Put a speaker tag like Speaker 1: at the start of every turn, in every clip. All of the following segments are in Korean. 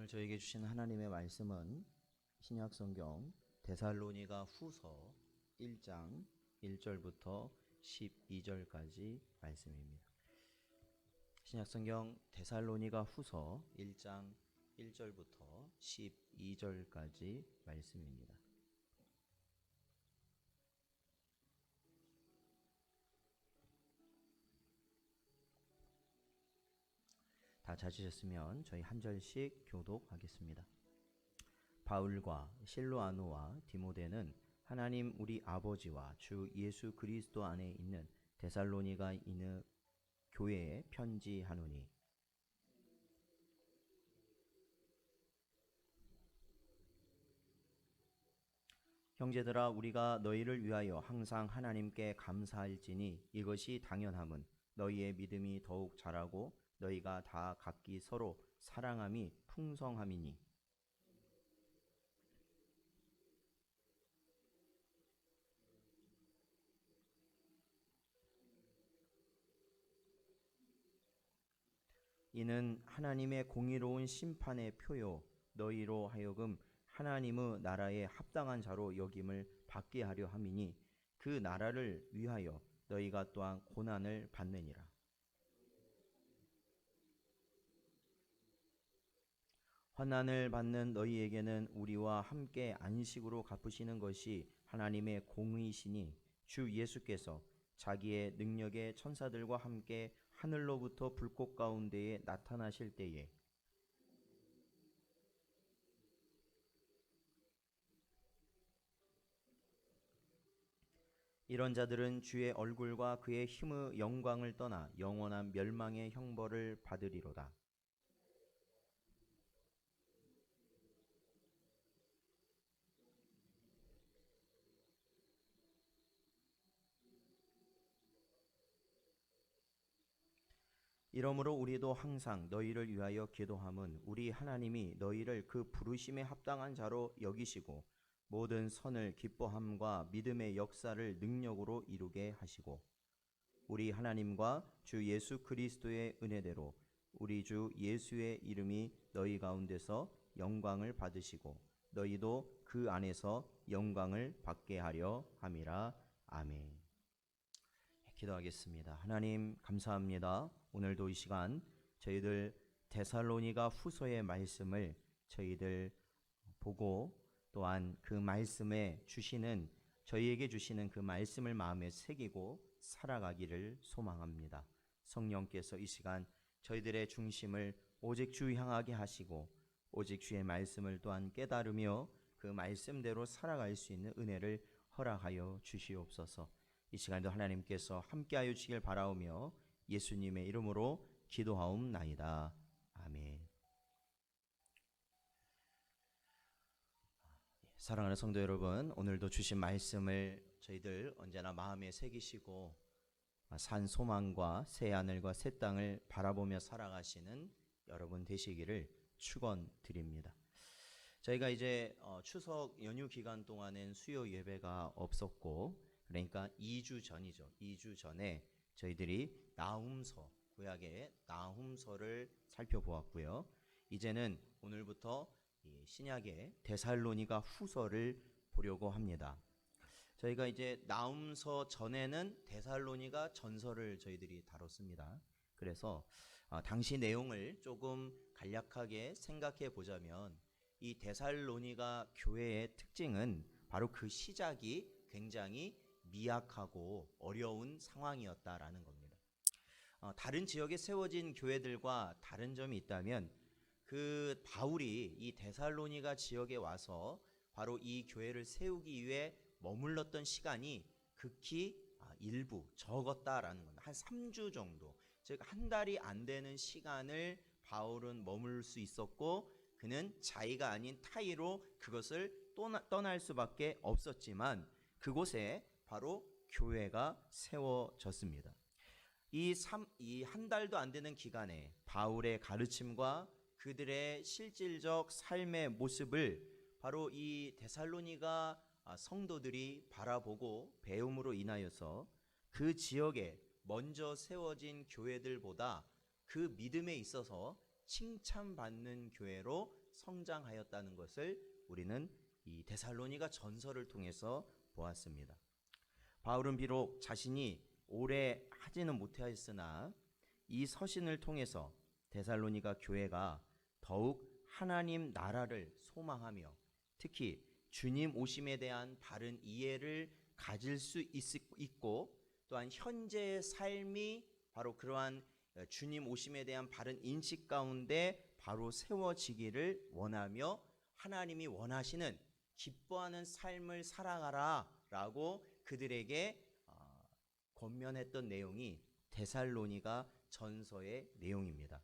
Speaker 1: 오늘 저에게 주신 하나님의 말씀은 신약성경 데살로니가 후서 1장 1절부터 12절까지 말씀입니다. 신약성경 데살로니가 후서 1장 1절부터 12절까지 말씀입니다. 다 찾으셨으면 저희 한 절씩 교독하겠습니다. 바울과 실로아노와 디모데는 하나님 우리 아버지와 주 예수 그리스도 안에 있는 데살로니가 있는 교회에 편지하노니, 형제들아, 우리가 너희를 위하여 항상 하나님께 감사할지니 이것이 당연함은 너희의 믿음이 더욱 자라고 너희가 다 각기 서로 사랑함이 풍성함이니, 이는 하나님의 공의로운 심판의 표요 너희로 하여금 하나님의 나라에 합당한 자로 여김을 받게 하려 함이니 그 나라를 위하여 너희가 또한 고난을 받느니라. 환난을 받는 너희에게는 우리와 함께 안식으로 갚으시는 것이 하나님의 공의시니 주 예수께서 자기의 능력의 천사들과 함께 하늘로부터 불꽃 가운데에 나타나실 때에 이런 자들은 주의 얼굴과 그의 힘의 영광을 떠나 영원한 멸망의 형벌을 받으리로다. 이러므로 우리도 항상 너희를 위하여 기도함은 우리 하나님이 너희를 그 부르심에 합당한 자로 여기시고 모든 선을 기뻐함과 믿음의 역사를 능력으로 이루게 하시고 우리 하나님과 주 예수 그리스도의 은혜대로 우리 주 예수의 이름이 너희 가운데서 영광을 받으시고 너희도 그 안에서 영광을 받게 하려 함이라. 아멘. 기도하겠습니다. 하나님 감사합니다. 오늘도 이 시간 저희들 데살로니가 후서의 말씀을 저희들 보고 또한 그 말씀에 주시는 저희에게 주시는 그 말씀을 마음에 새기고 살아가기를 소망합니다. 성령께서 이 시간 저희들의 중심을 오직 주 향하게 하시고 오직 주의 말씀을 또한 깨달으며 그 말씀대로 살아갈 수 있는 은혜를 허락하여 주시옵소서. 이 시간도 하나님께서 함께하여 주시길 바라오며 예수님의 이름으로 기도하옵나이다. 아멘. 사랑하는 성도 여러분, 오늘도 주신 말씀을 저희들 언제나 마음에 새기시고 산 소망과 새 하늘과 새 땅을 바라보며 살아가시는 여러분 되시기를 축원드립니다. 저희가 이제 추석 연휴 기간 동안엔 수요 예배가 없었고, 그러니까 2주 전이죠. 2주 전에 저희들이 나훔서, 구약의 나훔서를 살펴보았고요. 이제는 오늘부터 이 신약의 데살로니가 후서를 보려고 합니다. 저희가 이제 나훔서 전에는 데살로니가 전서를 저희들이 다뤘습니다. 그래서 당시 내용을 조금 간략하게 생각해 보자면 이 데살로니가 교회의 특징은 바로 그 시작이 굉장히 미약하고 어려운 상황이었다라는 겁니다. 다른 지역에 세워진 교회들과 다른 점이 있다면 그 바울이 이 데살로니가 지역에 와서 바로 이 교회를 세우기 위해 머물렀던 시간이 극히 일부 적었다라는 겁니다. 한 3주 정도, 즉 한 달이 안 되는 시간을 바울은 머물 수 있었고 그는 자기가 아닌 타이로 그것을 떠날 수밖에 없었지만 그곳에 바로 교회가 세워졌습니다. 이 한 달도 안 되는 기간에 바울의 가르침과 그들의 실질적 삶의 모습을 바로 이 데살로니가 성도들이 바라보고 배움으로 인하여서 그 지역에 먼저 세워진 교회들보다 그 믿음에 있어서 칭찬받는 교회로 성장하였다는 것을 우리는 이 데살로니가 전서를 통해서 보았습니다. 바울은 비록 자신이 오래 하지는 못하였으나 이 서신을 통해서 데살로니가 교회가 더욱 하나님 나라를 소망하며 특히 주님 오심에 대한 바른 이해를 가질 수 있고 또한 현재의 삶이 바로 그러한 주님 오심에 대한 바른 인식 가운데 바로 세워지기를 원하며 하나님이 원하시는 기뻐하는 삶을 살아가라 라고 그들에게 권면했던 내용이 데살로니가 전서의 내용입니다.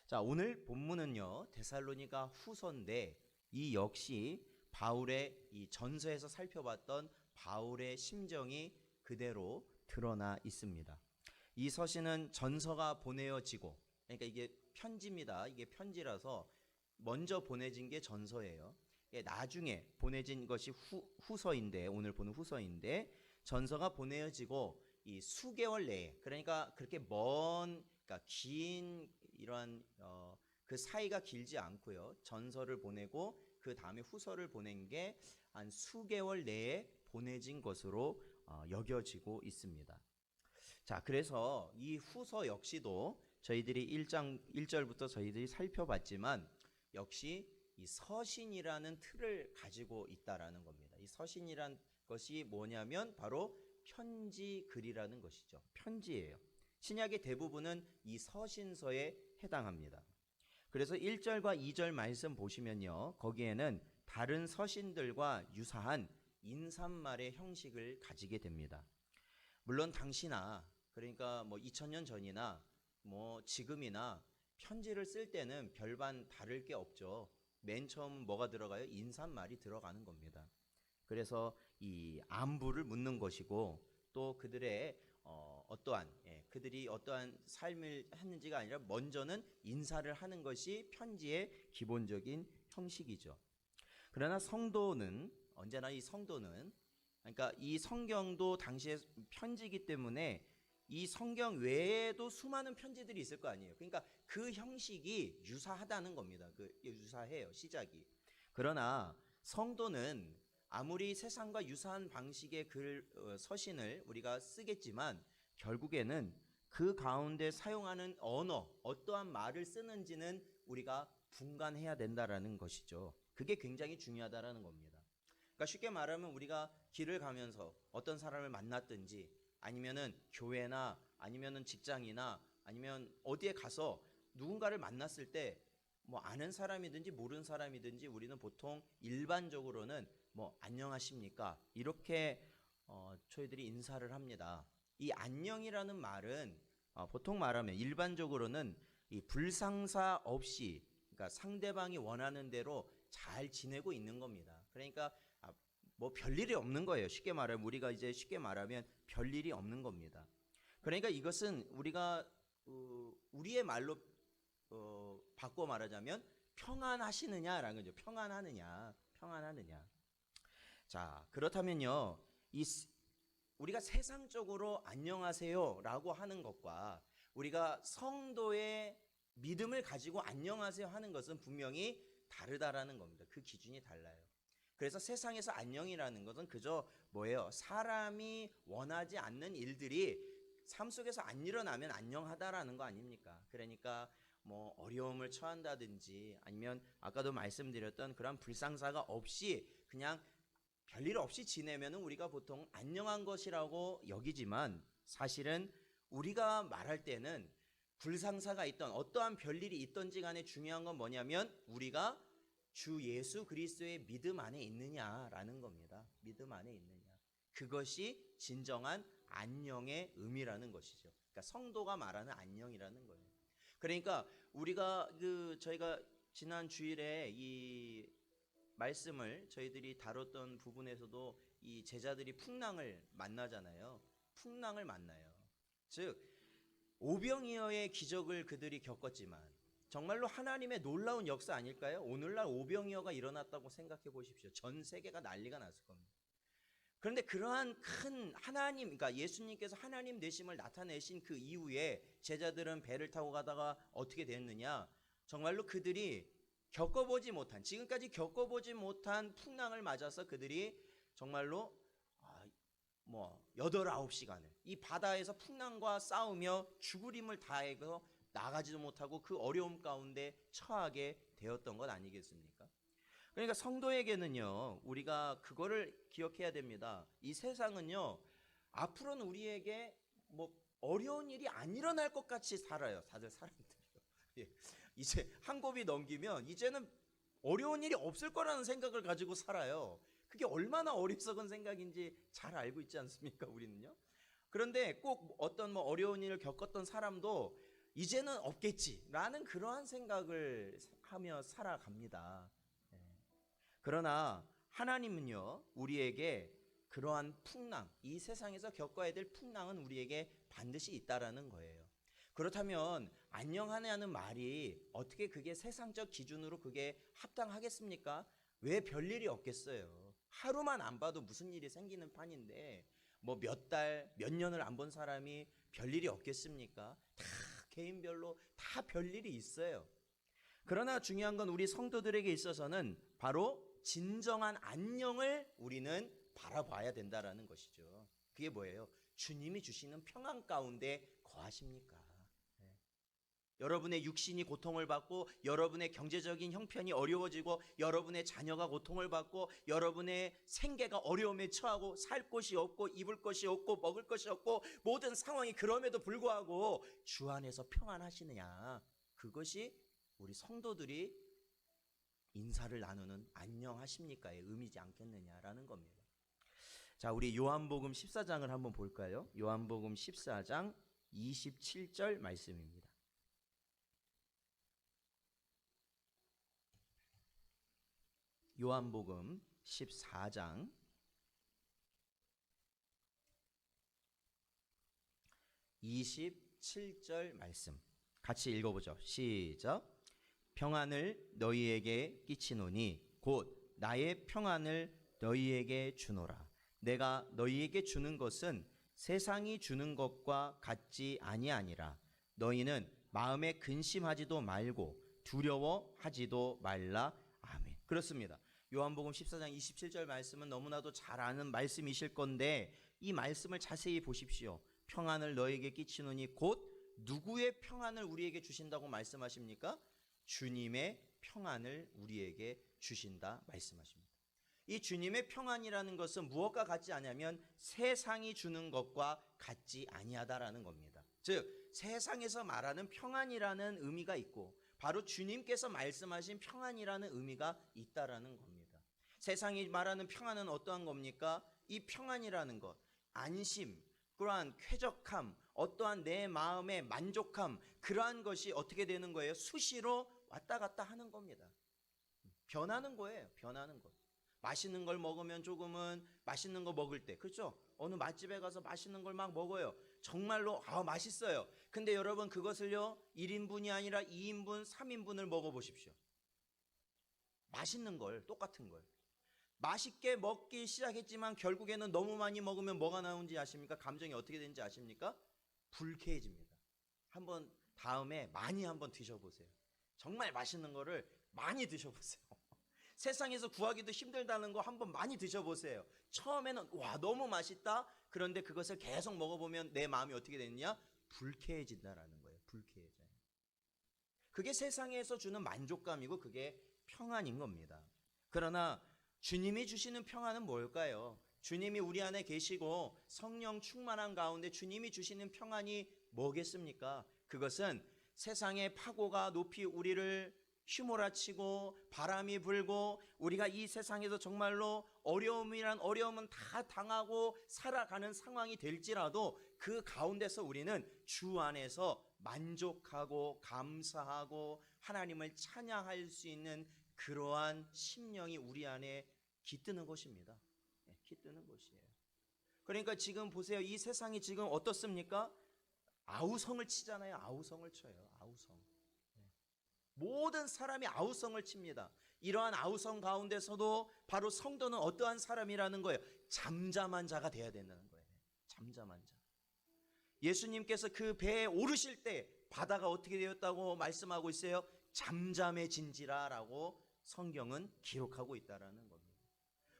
Speaker 1: 자, 오늘 본문은요 데살로니가 후서인데 이 역시 바울의 이 전서에서 살펴봤던 바울의 심정이 그대로 드러나 있습니다. 이 서신은 전서가 보내어지고, 그러니까 이게 편지입니다. 이게 편지라서 먼저 보내진 게 전서예요. 나중에 보내진 것이 후서인데, 오늘 보는 후서인데 전서가 보내어지고 이 수개월 내에, 그러니까 그렇게 그러니까 긴 이러한 그 사이가 길지 않고요. 전서를 보내고 그 다음에 후서를 보낸 게 한 수개월 내에 보내진 것으로 여겨지고 있습니다. 자, 그래서 이 후서 역시도 저희들이 1장 1절부터 저희들이 살펴봤지만 역시 이 서신이라는 틀을 가지고 있다라는 겁니다. 이 서신이란 것이 뭐냐면 바로 편지 글이라는 것이죠. 편지예요. 신약의 대부분은 이 서신서에 해당합니다. 그래서 1절과 2절 말씀 보시면요. 거기에는 다른 서신들과 유사한 인사말의 형식을 가지게 됩니다. 물론 당시나 그러니까 뭐 2000년 전이나 뭐 지금이나 편지를 쓸 때는 별반 다를 게 없죠. 맨 처음 뭐가 들어가요? 인사말이 들어가는 겁니다. 그래서 이 안부를 묻는 것이고 또 그들의 그들이 어떠한 삶을 했는지가 아니라 먼저는 인사를 하는 것이 편지의 기본적인 형식이죠. 그러나 성도는 언제나 이 성도는 그러니까 이 성경도 당시에 편지이기 때문에 이 성경 외에도 수많은 편지들이 있을 거 아니에요. 그러니까 그 형식이 유사하다는 겁니다. 유사해요, 시작이. 그러나 성도는 아무리 세상과 유사한 방식의 서신을 우리가 쓰겠지만 결국에는 그 가운데 사용하는 언어, 어떠한 말을 쓰는지는 우리가 분간해야 된다라는 것이죠. 그게 굉장히 중요하다라는 겁니다. 그러니까 쉽게 말하면 우리가 길을 가면서 어떤 사람을 만났든지 아니면은 교회나 아니면은 직장이나 아니면 어디에 가서 누군가를 만났을 때 뭐 아는 사람이든지 모르는 사람이든지 우리는 보통 일반적으로는 뭐 안녕하십니까 이렇게 저희들이 인사를 합니다. 이 안녕이라는 말은 보통 말하면 일반적으로는 이 불상사 없이 그러니까 상대방이 원하는 대로 잘 지내고 있는 겁니다. 그러니까 뭐 별일이 없는 거예요. 쉽게 말하면 우리가 이제 쉽게 말하면 별일이 없는 겁니다. 그러니까 이것은 우리가 우리의 말로 바꿔 말하자면 평안하시느냐라는 거죠. 평안하느냐. 자, 그렇다면요. 우리가 세상적으로 안녕하세요라고 하는 것과 우리가 성도의 믿음을 가지고 안녕하세요 하는 것은 분명히 다르다라는 겁니다. 그 기준이 달라요. 그래서 세상에서 안녕이라는 것은 그저 뭐예요? 사람이 원하지 않는 일들이 삶 속에서 안 일어나면 안녕하다라는 거 아닙니까? 그러니까 뭐 어려움을 처한다든지 아니면 아까도 말씀드렸던 그런 불상사가 없이 그냥 별일 없이 지내면은 우리가 보통 안녕한 것이라고 여기지만 사실은 우리가 말할 때는 불상사가 있던 어떠한 별일이 있던지 간에 중요한 건 뭐냐면 우리가 주 예수 그리스도의 믿음 안에 있느냐라는 겁니다. 믿음 안에 있느냐. 그것이 진정한 안녕의 의미라는 것이죠. 그러니까 성도가 말하는 안녕이라는 거예요. 그러니까 우리가 저희가 지난 주일에 이 말씀을 저희들이 다뤘던 부분에서도 이 제자들이 풍랑을 만나잖아요. 풍랑을 만나요. 즉 오병이어의 기적을 그들이 겪었지만 정말로 하나님의 놀라운 역사 아닐까요? 오늘날 오병이어가 일어났다고 생각해 보십시오. 전 세계가 난리가 났을 겁니다. 그런데 그러한 큰 하나님, 그러니까 예수님께서 하나님 되심을 나타내신 그 이후에 제자들은 배를 타고 가다가 어떻게 됐느냐? 정말로 그들이 지금까지 겪어보지 못한 풍랑을 맞아서 그들이 정말로 8, 9시간을 이 바다에서 풍랑과 싸우며 죽을 힘을 다해서 나가지도 못하고 그 어려움 가운데 처하게 되었던 것 아니겠습니까? 그러니까 성도에게는요, 우리가 그거를 기억해야 됩니다. 이 세상은요, 앞으로는 우리에게 어려운 일이 안 일어날 것 같이 살아요. 다들 사람들이요. 예. 이제 한 곱이 넘기면 이제는 어려운 일이 없을 거라는 생각을 가지고 살아요. 그게 얼마나 어리석은 생각인지 잘 알고 있지 않습니까, 우리는요? 그런데 꼭 어떤 어려운 일을 겪었던 사람도 이제는 없겠지라는 그러한 생각을 하며 살아갑니다. 그러나 하나님은요, 우리에게 그러한 풍랑, 이 세상에서 겪어야 될 풍랑은 우리에게 반드시 있다라는 거예요. 그렇다면 안녕하냐는 말이 어떻게 그게 세상적 기준으로 그게 합당하겠습니까? 왜 별일이 없겠어요? 하루만 안 봐도 무슨 일이 생기는 판인데 몇 달, 몇 년을 안 본 사람이 별일이 없겠습니까? 다 개인별로 다 별일이 있어요. 그러나 중요한 건 우리 성도들에게 있어서는 바로 진정한 안녕을 우리는 바라봐야 된다라는 것이죠. 그게 뭐예요? 주님이 주시는 평안 가운데 거하십니까? 여러분의 육신이 고통을 받고 여러분의 경제적인 형편이 어려워지고 여러분의 자녀가 고통을 받고 여러분의 생계가 어려움에 처하고 살 곳이 없고 입을 것이 없고 먹을 것이 없고 모든 상황이 그럼에도 불구하고 주 안에서 평안하시느냐, 그것이 우리 성도들이 인사를 나누는 안녕하십니까의 의미지 않겠느냐라는 겁니다. 자, 우리 요한복음 14장을 한번 볼까요? 요한복음 14장 27절 말씀입니다. 요한복음 14장 27절 말씀 같이 읽어보죠. 시작. 평안을 너희에게 끼치노니 곧 나의 평안을 너희에게 주노라. 내가 너희에게 주는 것은 세상이 주는 것과 같지 아니하니라. 너희는 마음에 근심하지도 말고 두려워하지도 말라. 아멘. 그렇습니다. 요한복음 14장 27절 말씀은 너무나도 잘 아는 말씀이실 건데 이 말씀을 자세히 보십시오. 평안을 너에게 끼치노니 곧 누구의 평안을 우리에게 주신다고 말씀하십니까? 주님의 평안을 우리에게 주신다 말씀하십니다. 이 주님의 평안이라는 것은 무엇과 같지 않냐면 세상이 주는 것과 같지 아니하다라는 겁니다. 즉 세상에서 말하는 평안이라는 의미가 있고 바로 주님께서 말씀하신 평안이라는 의미가 있다라는 겁니다. 세상이 말하는 평안은 어떠한 겁니까? 이 평안이라는 것, 안심, 그러한 쾌적함, 어떠한 내 마음의 만족함, 그러한 것이 어떻게 되는 거예요? 수시로 왔다 갔다 하는 겁니다. 변하는 거예요. 변하는 것. 맛있는 걸 먹으면 조금은 맛있는 거 먹을 때, 그렇죠? 어느 맛집에 가서 맛있는 걸 막 먹어요. 정말로 맛있어요. 근데 여러분 그것을요 1인분이 아니라 2인분, 3인분을 먹어보십시오. 맛있는 걸, 똑같은 걸 맛있게 먹기 시작했지만 결국에는 너무 많이 먹으면 뭐가 나오는지 아십니까? 감정이 어떻게 되는지 아십니까? 불쾌해집니다. 한번 다음에 많이 한번 드셔보세요. 정말 맛있는 거를 많이 드셔보세요. 세상에서 구하기도 힘들다는 거 한번 많이 드셔보세요. 처음에는 와 너무 맛있다. 그런데 그것을 계속 먹어보면 내 마음이 어떻게 되느냐? 불쾌해진다라는 거예요. 불쾌해져요. 그게 세상에서 주는 만족감이고 그게 평안인 겁니다. 그러나 주님이 주시는 평안은 뭘까요? 주님이 우리 안에 계시고 성령 충만한 가운데 주님이 주시는 평안이 뭐겠습니까? 그것은 세상의 파고가 높이 우리를 휘몰아치고 바람이 불고 우리가 이 세상에서 정말로 어려움이란 어려움은 다 당하고 살아가는 상황이 될지라도 그 가운데서 우리는 주 안에서 만족하고 감사하고 하나님을 찬양할 수 있는 그러한 심령이 우리 안에 깃드는 것입니다. 깃드는 것이에요. 그러니까 지금 보세요. 이 세상이 지금 어떻습니까? 아우성을 치잖아요. 아우성을 쳐요. 아우성. 모든 사람이 아우성을 칩니다. 이러한 아우성 가운데서도 바로 성도는 어떠한 사람이라는 거예요? 잠잠한 자가 되어야 된다는 거예요. 잠잠한 자. 예수님께서 그 배에 오르실 때 바다가 어떻게 되었다고 말씀하고 있어요? 잠잠해진지라라고 성경은 기록하고 있다라는 겁니다.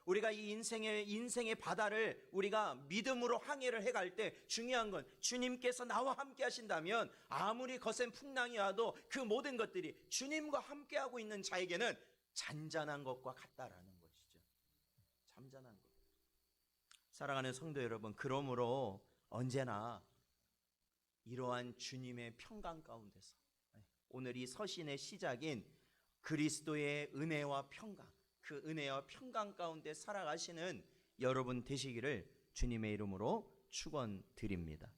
Speaker 1: 우리가 이 인생의 바다를 우리가 믿음으로 항해를 해갈 때 중요한 건 주님께서 나와 함께 하신다면 아무리 거센 풍랑이 와도 그 모든 것들이 주님과 함께하고 있는 자에게는 잔잔한 것과 같다라는 것이죠. 잠잠한 것. 사랑하는 성도 여러분, 그러므로 언제나 이러한 주님의 평강 가운데서 오늘 이 서신의 시작인 그리스도의 은혜와 평강, 그 은혜와 평강 가운데 살아가시는 여러분 되시기를 주님의 이름으로 축원드립니다.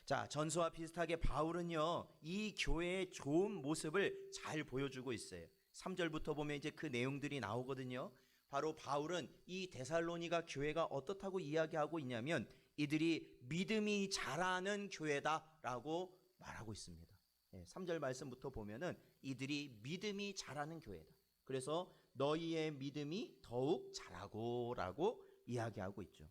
Speaker 1: 자, 전서와 비슷하게 바울은요, 이 교회의 좋은 모습을 잘 보여주고 있어요. 3절부터 보면 이제 그 내용들이 나오거든요. 바로 바울은 이 데살로니가 교회가 어떻다고 이야기하고 있냐면 이들이 믿음이 자라는 교회다라고 말하고 있습니다. 3절 말씀부터 보면은 이들이 믿음이 자라는 교회다. 그래서 너희의 믿음이 더욱 자라고라고 이야기하고 있죠.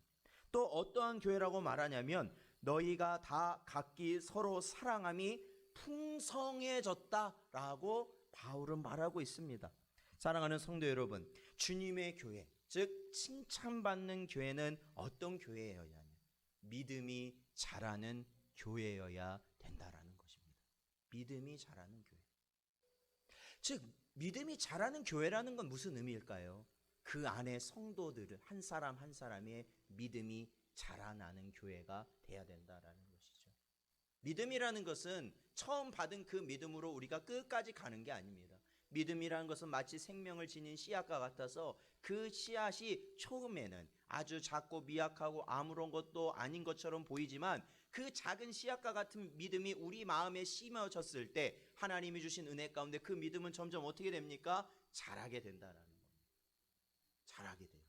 Speaker 1: 또 어떠한 교회라고 말하냐면 너희가 다 각기 서로 사랑함이 풍성해졌다라고 바울은 말하고 있습니다. 사랑하는 성도 여러분, 주님의 교회, 즉 칭찬받는 교회는 어떤 교회여야 하냐? 믿음이 자라는 교회여야 된다라는 것입니다. 믿음이 자라는 교회. 즉 믿음이 자라는 교회라는 건 무슨 의미일까요? 그 안에 성도들은 한 사람 한 사람의 믿음이 자라나는 교회가 돼야 된다라는 것이죠. 믿음이라는 것은 처음 받은 그 믿음으로 우리가 끝까지 가는 게 아닙니다. 믿음이라는 것은 마치 생명을 지닌 씨앗과 같아서 그 씨앗이 처음에는 아주 작고 미약하고 아무런 것도 아닌 것처럼 보이지만 그 작은 씨앗과 같은 믿음이 우리 마음에 심어졌을 때 하나님이 주신 은혜 가운데 그 믿음은 점점 어떻게 됩니까? 자라게 된다라는 겁니다. 자라게 돼요.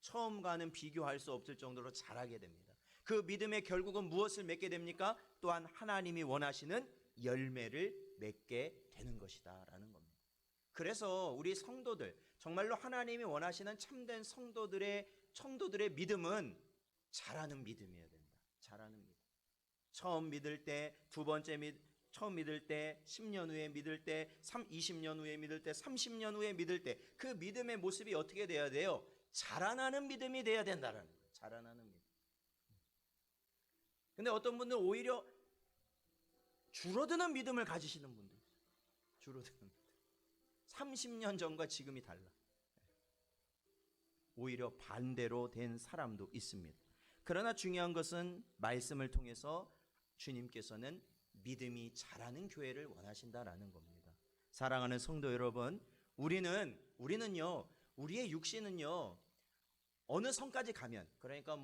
Speaker 1: 처음과는 비교할 수 없을 정도로 자라게 됩니다. 그 믿음의 결국은 무엇을 맺게 됩니까? 또한 하나님이 원하시는 열매를 맺게 되는 것이다라는 겁니다. 그래서 우리 성도들, 정말로 하나님이 원하시는 참된 성도들의 믿음은 자라는 믿음이어야 된다. 자라는 믿음. 처음 믿을 때, 처음 믿을 때, 10년 후에 믿을 때, 20년 후에 믿을 때, 30년 후에 믿을 때 그 믿음의 모습이 어떻게 돼야 돼요? 자라나는 믿음이 돼야 된다는 거예요. 자라나는 믿음. 근데 어떤 분들은 오히려 줄어드는 믿음을 가지시는 분들 있어요. 줄어드는 믿음. 30년 전과 지금이 달라. 오히려 반대로 된 사람도 있습니다. 그러나 중요한 것은 말씀을 통해서 주님께서는 믿음이 자라는 교회를 원하신다라는 겁니다. 사랑하는 성도 여러분, 우리는요, 우리의 육신은요, 어느 성까지 가면, 그러니까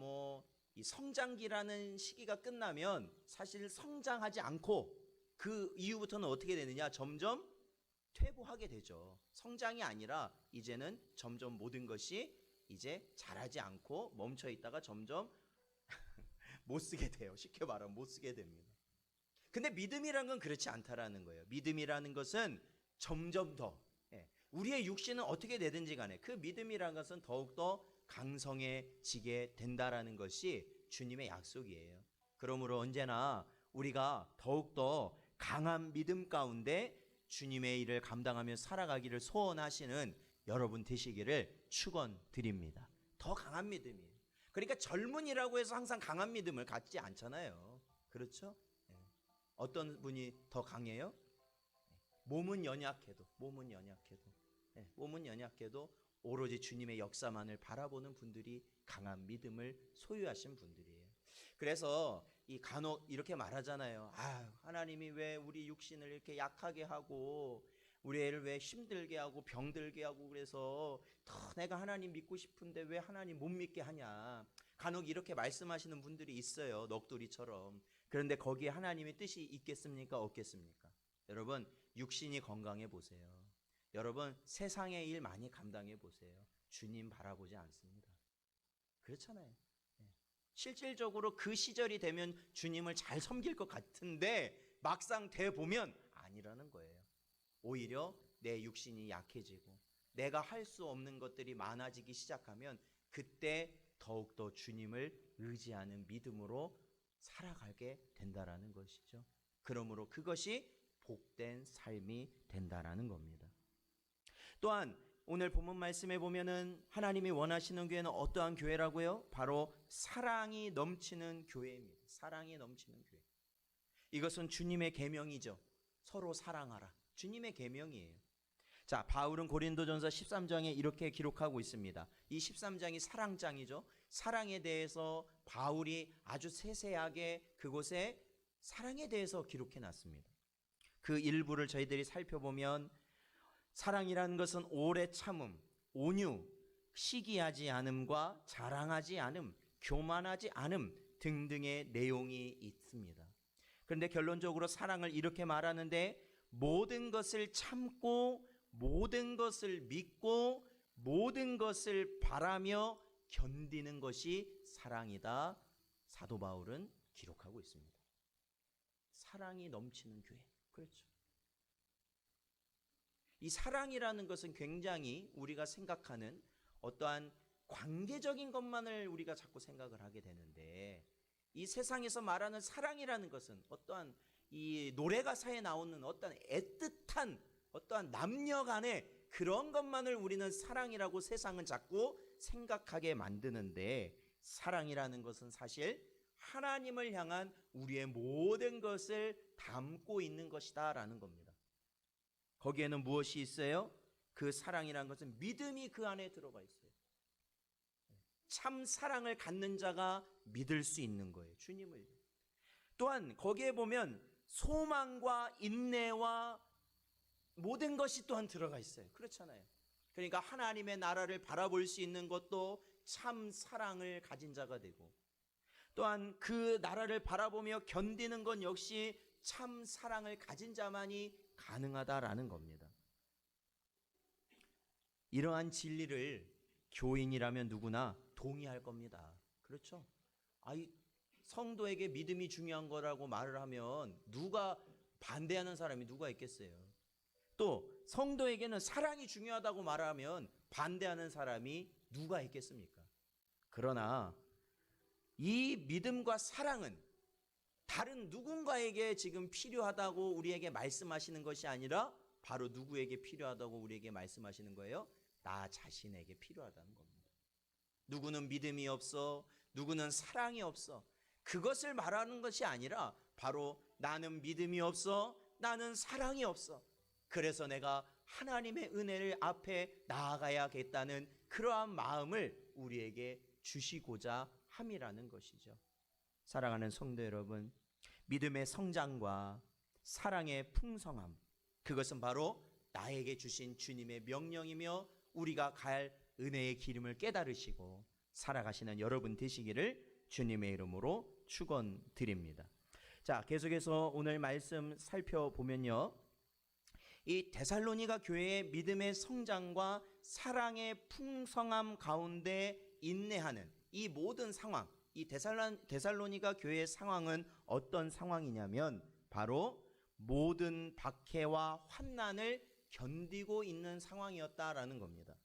Speaker 1: 이 성장기라는 시기가 끝나면 사실 성장하지 않고 그 이후부터는 어떻게 되느냐? 점점 퇴보하게 되죠. 성장이 아니라 이제는 점점 모든 것이 이제 자라지 않고 멈춰 있다가 점점 못 쓰게 돼요. 쉽게 말하면 못 쓰게 됩니다. 근데 믿음이라는 건 그렇지 않다라는 거예요. 믿음이라는 것은 점점 더 우리의 육신은 어떻게 되든지 간에 그 믿음이라는 것은 더욱더 강성해지게 된다라는 것이 주님의 약속이에요. 그러므로 언제나 우리가 더욱더 강한 믿음 가운데 주님의 일을 감당하며 살아가기를 소원하시는 여러분 되시기를 축원드립니다. 더 강한 믿음이에요. 그러니까 젊은이라고 해서 항상 강한 믿음을 갖지 않잖아요. 그렇죠? 어떤 분이 더 강해요? 몸은 연약해도 오로지 주님의 역사만을 바라보는 분들이 강한 믿음을 소유하신 분들이에요. 그래서 간혹 이렇게 말하잖아요. 하나님이 왜 우리 육신을 이렇게 약하게 하고 우리 애를 왜 힘들게 하고 병들게 하고 그래서 더 내가 하나님 믿고 싶은데 왜 하나님 못 믿게 하냐. 간혹 이렇게 말씀하시는 분들이 있어요. 넋두리처럼. 그런데 거기에 하나님의 뜻이 있겠습니까? 없겠습니까? 여러분, 육신이 건강해 보세요. 여러분, 세상의 일 많이 감당해 보세요. 주님 바라보지 않습니다. 그렇잖아요. 실질적으로 그 시절이 되면 주님을 잘 섬길 것 같은데 막상 돼 보면 아니라는 거예요. 오히려 내 육신이 약해지고 내가 할 수 없는 것들이 많아지기 시작하면 그때 더욱더 주님을 의지하는 믿음으로 살아가게 된다라는 것이죠. 그러므로 그것이 복된 삶이 된다라는 겁니다. 또한 오늘 본문 말씀에 보면은 하나님이 원하시는 교회는 어떠한 교회라고요? 바로 사랑이 넘치는 교회입니다. 사랑이 넘치는 교회. 이것은 주님의 계명이죠. 서로 사랑하라. 주님의 계명이에요. 자, 바울은 고린도전서 13장에 이렇게 기록하고 있습니다. 이 13장이 사랑장이죠. 사랑에 대해서 바울이 아주 세세하게 그곳에 사랑에 대해서 기록해 놨습니다. 그 일부를 저희들이 살펴보면 사랑이라는 것은 오래 참음, 온유, 시기하지 않음과 자랑하지 않음, 교만하지 않음 등등의 내용이 있습니다. 그런데 결론적으로 사랑을 이렇게 말하는데 모든 것을 참고 모든 것을 믿고 모든 것을 바라며 견디는 것이 사랑이다. 사도 바울은 기록하고 있습니다. 사랑이 넘치는 교회. 그렇죠. 이 사랑이라는 것은 굉장히 우리가 생각하는 어떠한 관계적인 것만을 우리가 자꾸 생각을 하게 되는데 이 세상에서 말하는 사랑이라는 것은 어떠한 이 노래 가사에 나오는 어떠한 애틋한 어떠한 남녀 간의 그런 것만을 우리는 사랑이라고 세상은 자꾸 생각하게 만드는데 사랑이라는 것은 사실 하나님을 향한 우리의 모든 것을 담고 있는 것이다라는 겁니다. 거기에는 무엇이 있어요? 그 사랑이라는 것은 믿음이 그 안에 들어가 있어요. 참 사랑을 갖는 자가 믿을 수 있는 거예요. 주님을. 또한 거기에 보면 소망과 인내와 모든 것이 또한 들어가 있어요. 그렇잖아요. 그러니까 하나님의 나라를 바라볼 수 있는 것도 참 사랑을 가진 자가 되고 또한 그 나라를 바라보며 견디는 것 역시 참 사랑을 가진 자만이 가능하다라는 겁니다. 이러한 진리를 교인이라면 누구나 동의할 겁니다. 그렇죠? 성도에게 믿음이 중요한 거라고 말을 하면 누가 반대하는 사람이 누가 있겠어요? 또 성도에게는 사랑이 중요하다고 말하면 반대하는 사람이 누가 있겠습니까? 그러나 이 믿음과 사랑은 다른 누군가에게 지금 필요하다고 우리에게 말씀하시는 것이 아니라 바로 누구에게 필요하다고 우리에게 말씀하시는 거예요? 나 자신에게 필요하다는 겁니다. 누구는 믿음이 없어, 누구는 사랑이 없어. 그것을 말하는 것이 아니라 바로 나는 믿음이 없어, 나는 사랑이 없어. 그래서 내가 하나님의 은혜를 앞에 나아가야겠다는 그러한 마음을 우리에게 주시고자 함이라는 것이죠. 사랑하는 성도 여러분, 믿음의 성장과 사랑의 풍성함, 그것은 바로 나에게 주신 주님의 명령이며 우리가 갈 은혜의 기름을 깨달으시고 살아가시는 여러분 되시기를 주님의 이름으로 축원드립니다. 자, 계속해서 오늘 말씀 살펴보면요, 이 데살로니가 교회의 믿음의 성장과 사랑의 풍성함 가운데 인내하는 이 모든 상황, 이 데살로니가 교회의 상황은 어떤 상황이냐면 바로 모든 박해와 환난을 견디고 있는 상황이었다라는 겁니다.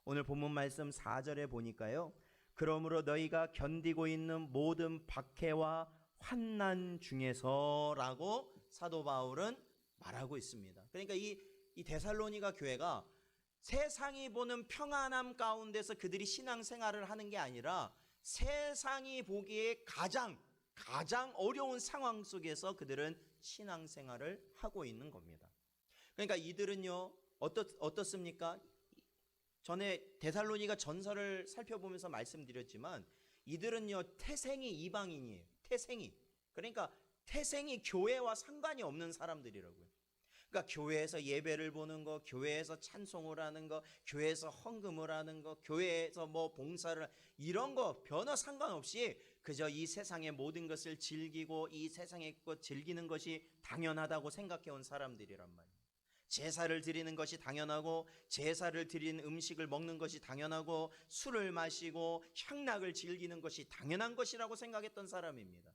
Speaker 1: 오늘 본문 말씀 4절에 보니까요, 그러므로 너희가 견디고 있는 모든 박해와 환난 중에서라고 사도 바울은 말하고 있습니다. 그러니까 이 데살로니가 교회가 세상이 보는 평안함 가운데서 그들이 신앙생활을 하는 게 아니라 세상이 보기에 가장 어려운 상황 속에서 그들은 신앙생활을 하고 있는 겁니다. 그러니까 이들은요 어떻습니까? 전에 데살로니가 전서를 살펴보면서 말씀드렸지만 이들은요 태생이 이방인이에요. 그러니까 태생이 교회와 상관이 없는 사람들이라고요. 그러니까 교회에서 예배를 보는 거, 교회에서 찬송을 하는 거, 교회에서 헌금을 하는 거, 교회에서 뭐 봉사를 이런 거 변화 상관없이 그저 이 세상의 모든 것을 즐기고 이 세상의 것 즐기는 것이 당연하다고 생각해 온 사람들이란 말이에요. 제사를 드리는 것이 당연하고 제사를 드린 음식을 먹는 것이 당연하고 술을 마시고 향락을 즐기는 것이 당연한 것이라고 생각했던 사람입니다.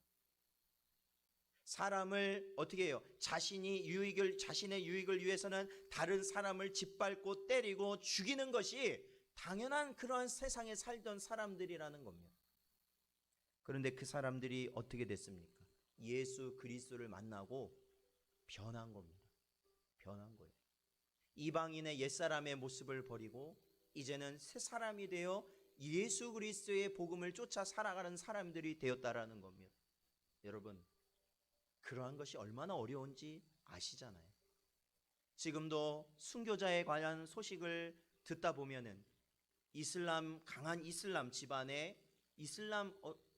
Speaker 1: 사람을 어떻게 해요? 자신의 유익을 위해서는 다른 사람을 짓밟고 때리고 죽이는 것이 당연한 그러한 세상에 살던 사람들이라는 겁니다. 그런데 그 사람들이 어떻게 됐습니까? 예수 그리스도를 만나고 변한 겁니다. 변한 거예요. 이방인의 옛사람의 모습을 버리고 이제는 새 사람이 되어 예수 그리스도의 복음을 쫓아 살아가는 사람들이 되었다라는 겁니다. 여러분, 그러한 것이 얼마나 어려운지 아시잖아요. 지금도 순교자에 관한 소식을 듣다 보면은 강한 이슬람 집안에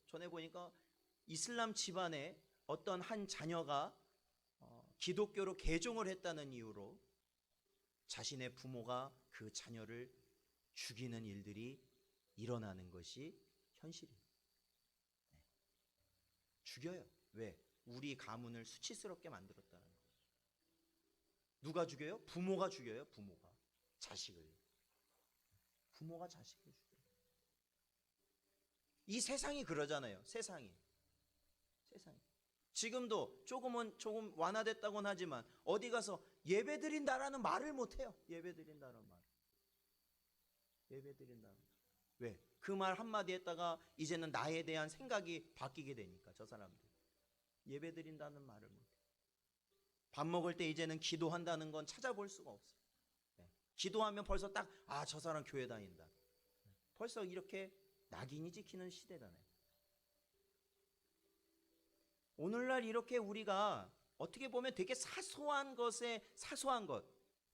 Speaker 1: 전에 보니까 이슬람 집안에 어떤 한 자녀가 기독교로 개종을 했다는 이유로 자신의 부모가 그 자녀를 죽이는 일들이 일어나는 것이 현실입니다. 죽여요. 왜? 우리 가문을 수치스럽게 만들었다는 거죠. 누가 죽여요? 부모가 죽여요. 부모가 자식을. 부모가 자식을 죽여요. 이 세상이 그러잖아요. 세상이. 지금도 조금 완화됐다고는 하지만 어디 가서 예배드린다라는 말을 못해요. 예배드린다는 말. 왜? 그 말 한마디 했다가 이제는 나에 대한 생각이 바뀌게 되니까 저 사람들. 예배드린다는 말을 못해요. 밥 먹을 때 이제는 기도한다는 건 찾아볼 수가 없어요. 기도하면 벌써 딱 저 사람 교회 다닌다. 벌써 이렇게 낙인이 찍히는 시대잖아요. 오늘날 이렇게 우리가 어떻게 보면 되게 사소한 것에 사소한 것,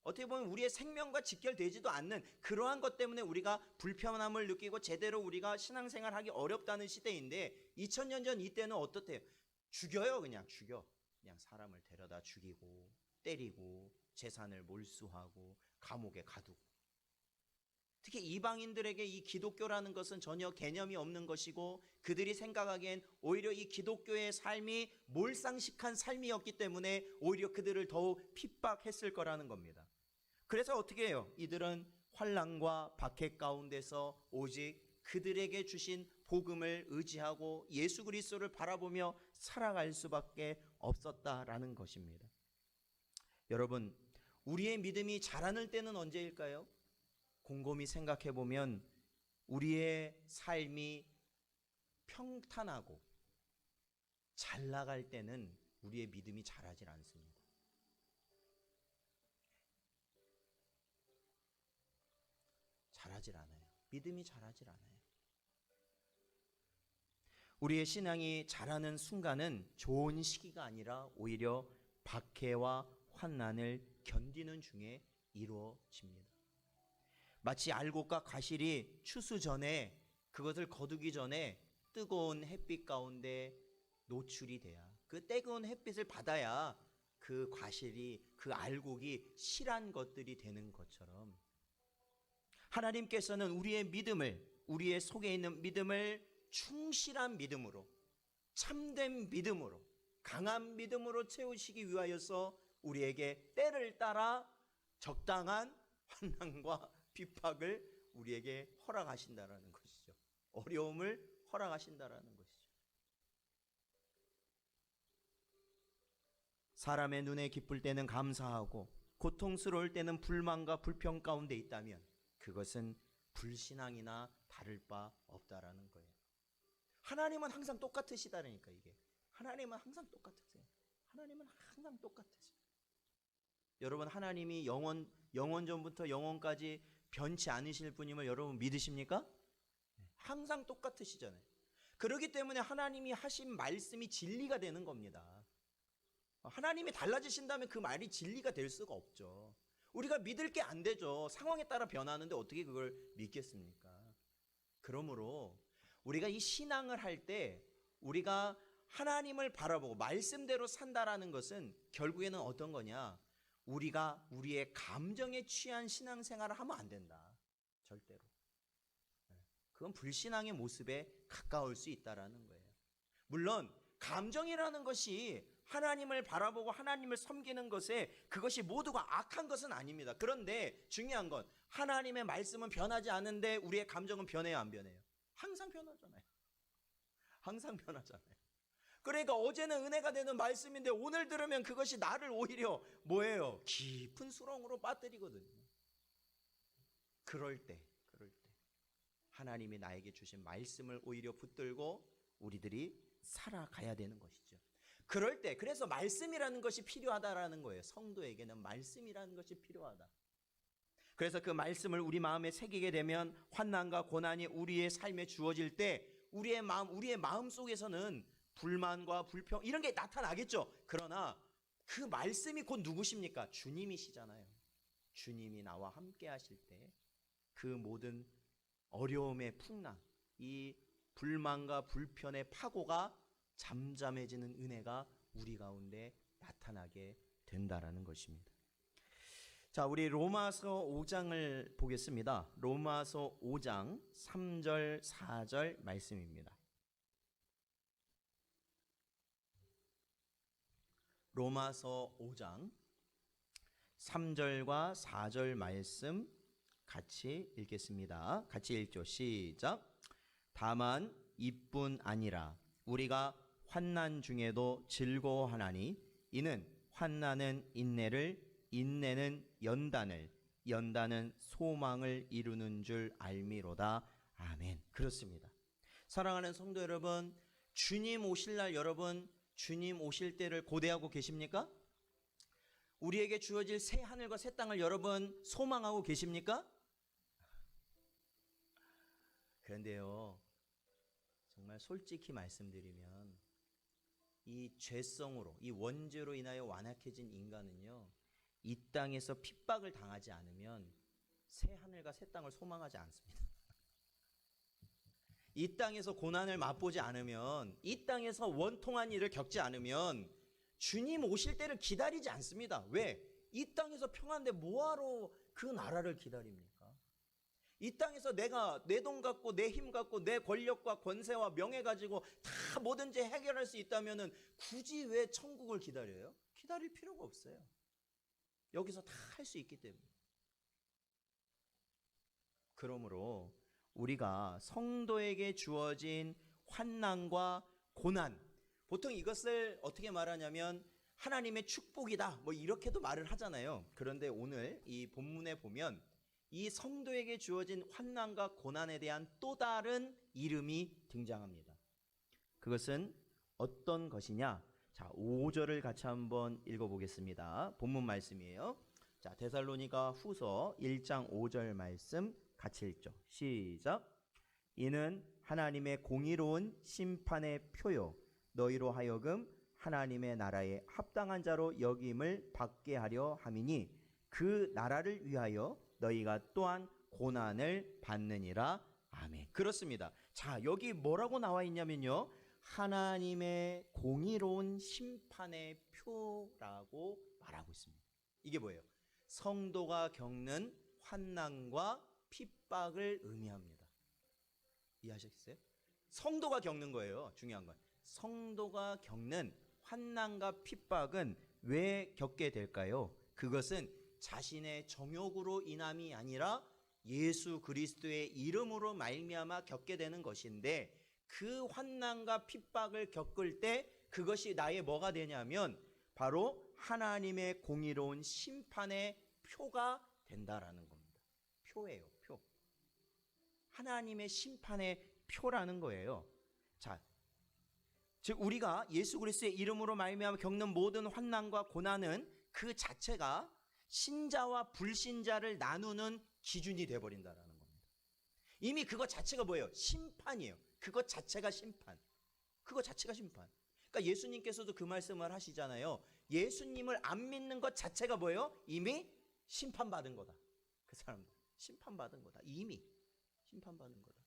Speaker 1: 어떻게 보면 우리의 생명과 직결되지도 않는 그러한 것 때문에 우리가 불편함을 느끼고 제대로 우리가 신앙생활하기 어렵다는 시대인데 2000년 전 이때는 어떻대요? 죽여요. 그냥 사람을 데려다 죽이고 때리고 재산을 몰수하고 감옥에 가두고. 특히 이방인들에게 이 기독교라는 것은 전혀 개념이 없는 것이고 그들이 생각하기엔 오히려 이 기독교의 삶이 몰상식한 삶이었기 때문에 오히려 그들을 더욱 핍박했을 거라는 겁니다. 그래서 어떻게 해요? 이들은 환난과 박해 가운데서 오직 그들에게 주신 복음을 의지하고 예수 그리스도를 바라보며 살아갈 수밖에 없었다라는 것입니다. 여러분, 우리의 믿음이 자라날 때는 언제일까요? 곰곰이 생각해 보면 우리의 삶이 평탄하고 잘 나갈 때는 우리의 믿음이 자라질 않습니다. 자라질 않아요. 믿음이 자라질 않아요. 우리의 신앙이 자라는 순간은 좋은 시기가 아니라 오히려 박해와 환난을 견디는 중에 이루어집니다. 마치 알곡과 과실이 추수 전에 그것을 거두기 전에 뜨거운 햇빛 가운데 노출이 돼야 그 뜨거운 햇빛을 받아야 그 과실이 그 알곡이 실한 것들이 되는 것처럼 하나님께서는 우리의 속에 있는 믿음을 충실한 믿음으로 참된 믿음으로 강한 믿음으로 채우시기 위하여서 우리에게 때를 따라 적당한 환난과 핍박을 우리에게 허락하신다라는 것이죠. 어려움을 허락하신다라는 것이죠. 사람의 눈에 기쁠 때는 감사하고 고통스러울 때는 불만과 불평 가운데 있다면 그것은 불신앙이나 다를 바 없다라는 거예요. 하나님은 항상 똑같으시다니까 이게. 하나님은 항상 똑같으세요. 하나님은 항상 똑같으세요. 여러분, 하나님이 영원 전부터 영원까지 변치 않으실 분임을 여러분 믿으십니까? 항상 똑같으시잖아요. 그렇기 때문에 하나님이 하신 말씀이 진리가 되는 겁니다. 하나님이 달라지신다면 그 말이 진리가 될 수가 없죠. 우리가 믿을 게 안 되죠. 상황에 따라 변하는데 어떻게 그걸 믿겠습니까? 그러므로 우리가 이 신앙을 할 때 우리가 하나님을 바라보고 말씀대로 산다라는 것은 결국에는 어떤 거냐? 우리가 우리의 감정에 취한 신앙생활을 하면 안 된다. 절대로. 그건 불신앙의 모습에 가까울 수 있다라는 거예요. 물론 감정이라는 것이 하나님을 바라보고 하나님을 섬기는 것에 그것이 모두가 악한 것은 아닙니다. 그런데 중요한 건 하나님의 말씀은 변하지 않는데 우리의 감정은 변해요, 안 변해요? 항상 변하잖아요. 항상 변하잖아요. 그러니까 어제는 은혜가 되는 말씀인데 오늘 들으면 그것이 나를 오히려 뭐예요? 깊은 수렁으로 빠뜨리거든요. 그럴 때 하나님이 나에게 주신 말씀을 오히려 붙들고 우리들이 살아가야 되는 것이죠. 그럴 때 그래서 말씀이라는 것이 필요하다라는 거예요. 성도에게는 말씀이라는 것이 필요하다. 그래서 그 말씀을 우리 마음에 새기게 되면 환난과 고난이 우리의 삶에 주어질 때 우리의 마음 속에서는 불만과 불평 이런 게 나타나겠죠. 그러나 그 말씀이 곧 누구십니까? 주님이시잖아요. 주님이 나와 함께 하실 때 그 모든 어려움의 풍랑, 이 불만과 불편의 파고가 잠잠해지는 은혜가 우리 가운데 나타나게 된다라는 것입니다. 자, 우리 로마서 5장을 보겠습니다. 로마서 5장 3절 4절 말씀입니다. 로마서 5장 3절과 4절 말씀 같이 읽겠습니다. 같이 읽죠. 시작. 다만 이뿐 아니라 우리가 환난 중에도 즐거워하나니 이는 환난은 인내를, 인내는 연단을, 연단은 소망을 이루는 줄 알미로다. 아멘. 그렇습니다. 사랑하는 성도 여러분, 주님 오실 날 여러분, 주님 오실 때를 고대하고 계십니까? 우리에게 주어질 새 하늘과 새 땅을 여러분 소망하고 계십니까? 그런데요, 정말 솔직히 말씀드리면 이 죄성으로, 이 원죄로 인하여 완악해진 인간은요, 이 땅에서 핍박을 당하지 않으면 새 하늘과 새 땅을 소망하지 않습니다. 이 땅에서 고난을 맛보지 않으면, 이 땅에서 원통한 일을 겪지 않으면 주님 오실 때를 기다리지 않습니다. 왜? 이 땅에서 평안한데 뭐하러 그 나라를 기다립니까? 이 땅에서 내가 내 돈 갖고 내 힘 갖고 내 권력과 권세와 명예 가지고 다 뭐든지 해결할 수 있다면 굳이 왜 천국을 기다려요? 기다릴 필요가 없어요. 여기서 다 할 수 있기 때문에. 그러므로 우리가 성도에게 주어진 환난과 고난, 보통 이것을 어떻게 말하냐면 하나님의 축복이다 뭐 이렇게도 말을 하잖아요. 그런데 오늘 이 본문에 보면 이 성도에게 주어진 환난과 고난에 대한 또 다른 이름이 등장합니다. 그것은 어떤 것이냐? 자, 5절을 같이 한번 읽어보겠습니다. 본문 말씀이에요. 자, 데살로니가 후서 1장 5절 말씀 같이 읽죠. 시작. 이는 하나님의 공의로운 심판의 표요 너희로 하여금 하나님의 나라에 합당한 자로 여김을 받게 하려 함이니 그 나라를 위하여 너희가 또한 고난을 받느니라. 아멘. 그렇습니다. 자, 여기 뭐라고 나와 있냐면요, 하나님의 공의로운 심판의 표라고 말하고 있습니다. 이게 뭐예요? 성도가 겪는 환난과 핍박을 의미합니다. 이해하셨어요? 성도가 겪는 거예요. 중요한 건 성도가 겪는 환난과 핍박은 왜 겪게 될까요? 그것은 자신의 정욕으로 인함이 아니라 예수 그리스도의 이름으로 말미암아 겪게 되는 것인데, 그 환난과 핍박을 겪을 때 그것이 나의 뭐가 되냐면 바로 하나님의 공의로운 심판의 표가 된다라는 겁니다. 표예요, 표. 하나님의 심판의 표라는 거예요. 자, 즉 우리가 예수 그리스도의 이름으로 말미암아 겪는 모든 환난과 고난은 그 자체가 신자와 불신자를 나누는 기준이 되어버린다는 겁니다. 이미 그것 자체가 뭐예요? 심판이에요. 그것 자체가 심판. 그것 자체가 심판. 그러니까 예수님께서도 그 말씀을 하시잖아요. 예수님을 안 믿는 것 자체가 뭐예요? 이미 심판받은 거다. 그 사람들 심판받은 거다. 이미 심판받은 거다.